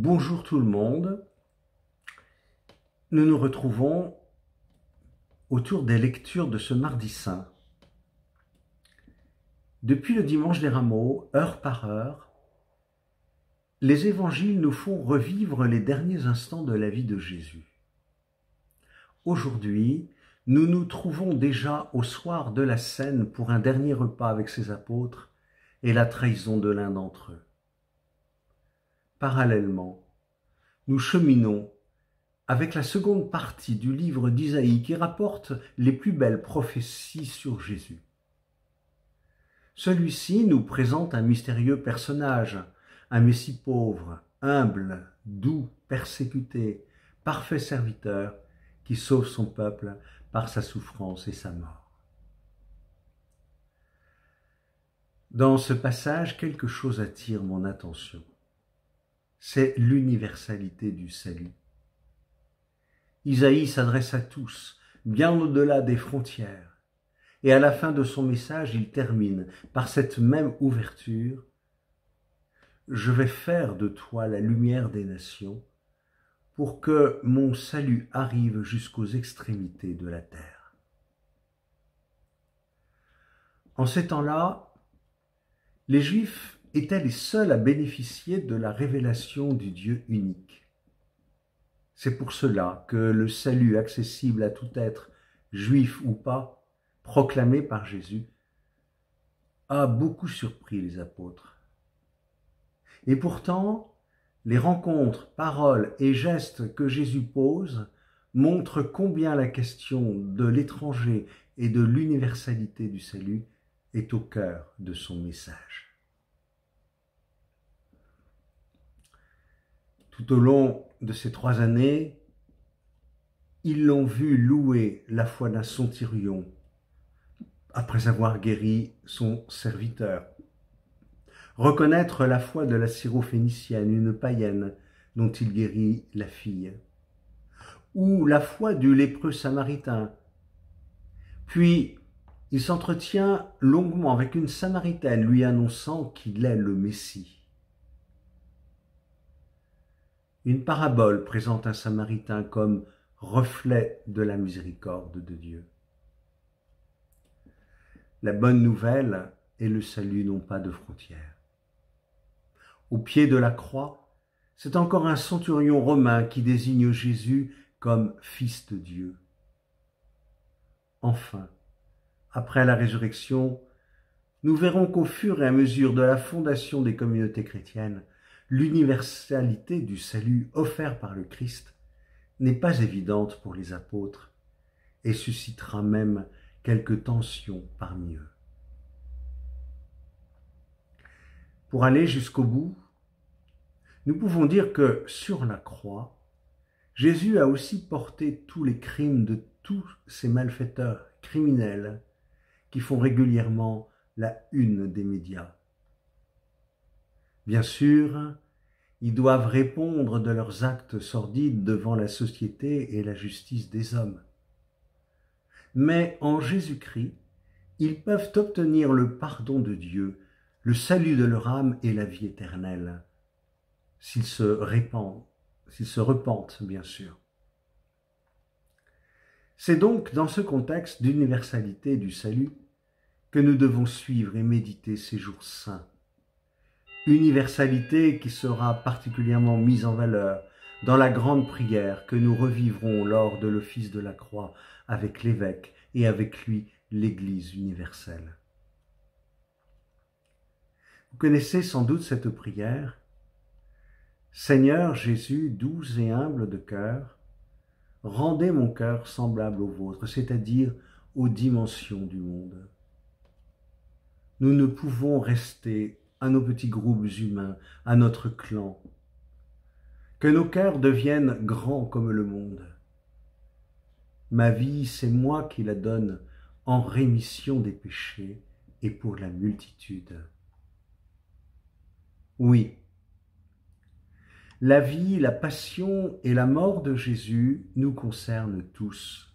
Bonjour tout le monde, nous nous retrouvons autour des lectures de ce mardi saint. Depuis le dimanche des Rameaux, heure par heure, les évangiles nous font revivre les derniers instants de la vie de Jésus. Aujourd'hui, nous nous trouvons déjà au soir de la Cène pour un dernier repas avec ses apôtres et la trahison de l'un d'entre eux. Parallèlement, nous cheminons avec la seconde partie du livre d'Isaïe qui rapporte les plus belles prophéties sur Jésus. Celui-ci nous présente un mystérieux personnage, un Messie pauvre, humble, doux, persécuté, parfait serviteur qui sauve son peuple par sa souffrance et sa mort. Dans ce passage, quelque chose attire mon attention. C'est l'universalité du salut. Isaïe s'adresse à tous, bien au-delà des frontières. Et à la fin de son message, il termine par cette même ouverture. « Je vais faire de toi la lumière des nations pour que mon salut arrive jusqu'aux extrémités de la terre. » En ces temps-là, les Juifs étaient les seuls à bénéficier de la révélation du Dieu unique. C'est pour cela que le salut accessible à tout être, juif ou pas, proclamé par Jésus, a beaucoup surpris les apôtres. Et pourtant, les rencontres, paroles et gestes que Jésus pose montrent combien la question de l'étranger et de l'universalité du salut est au cœur de son message. Tout au long de ces 3 années, ils l'ont vu louer la foi d'un centurion après avoir guéri son serviteur, reconnaître la foi de la syrophénicienne, une païenne dont il guérit la fille, ou la foi du lépreux samaritain. Puis, il s'entretient longuement avec une samaritaine lui annonçant qu'il est le Messie. Une parabole présente un samaritain comme reflet de la miséricorde de Dieu. La bonne nouvelle et le salut n'ont pas de frontières. Au pied de la croix, c'est encore un centurion romain qui désigne Jésus comme Fils de Dieu. Enfin, après la résurrection, nous verrons qu'au fur et à mesure de la fondation des communautés chrétiennes, l'universalité du salut offert par le Christ n'est pas évidente pour les apôtres et suscitera même quelques tensions parmi eux. Pour aller jusqu'au bout, nous pouvons dire que sur la croix, Jésus a aussi porté tous les crimes de tous ces malfaiteurs criminels qui font régulièrement la une des médias. Bien sûr, ils doivent répondre de leurs actes sordides devant la société et la justice des hommes. Mais en Jésus-Christ, ils peuvent obtenir le pardon de Dieu, le salut de leur âme et la vie éternelle, s'ils se repentent, bien sûr. C'est donc dans ce contexte d'universalité du salut que nous devons suivre et méditer ces jours saints. Universalité qui sera particulièrement mise en valeur dans la grande prière que nous revivrons lors de l'office de la croix avec l'évêque et avec lui l'Église universelle. Vous connaissez sans doute cette prière. Seigneur Jésus, doux et humble de cœur, rendez mon cœur semblable au vôtre, c'est-à-dire aux dimensions du monde. Nous ne pouvons rester à nos petits groupes humains, à notre clan. Que nos cœurs deviennent grands comme le monde. Ma vie, c'est moi qui la donne en rémission des péchés et pour la multitude. Oui, la vie, la passion et la mort de Jésus nous concernent tous.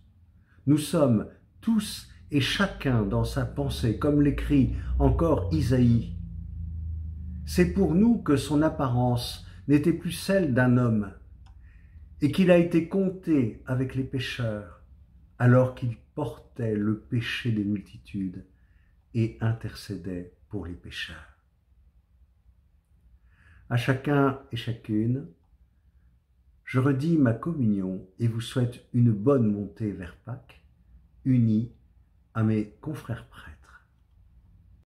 Nous sommes tous et chacun dans sa pensée, comme l'écrit encore Isaïe. C'est pour nous que son apparence n'était plus celle d'un homme, et qu'il a été compté avec les pécheurs, alors qu'il portait le péché des multitudes et intercédait pour les pécheurs. À chacun et chacune, je redis ma communion et vous souhaite une bonne montée vers Pâques, unis à mes confrères prêtres.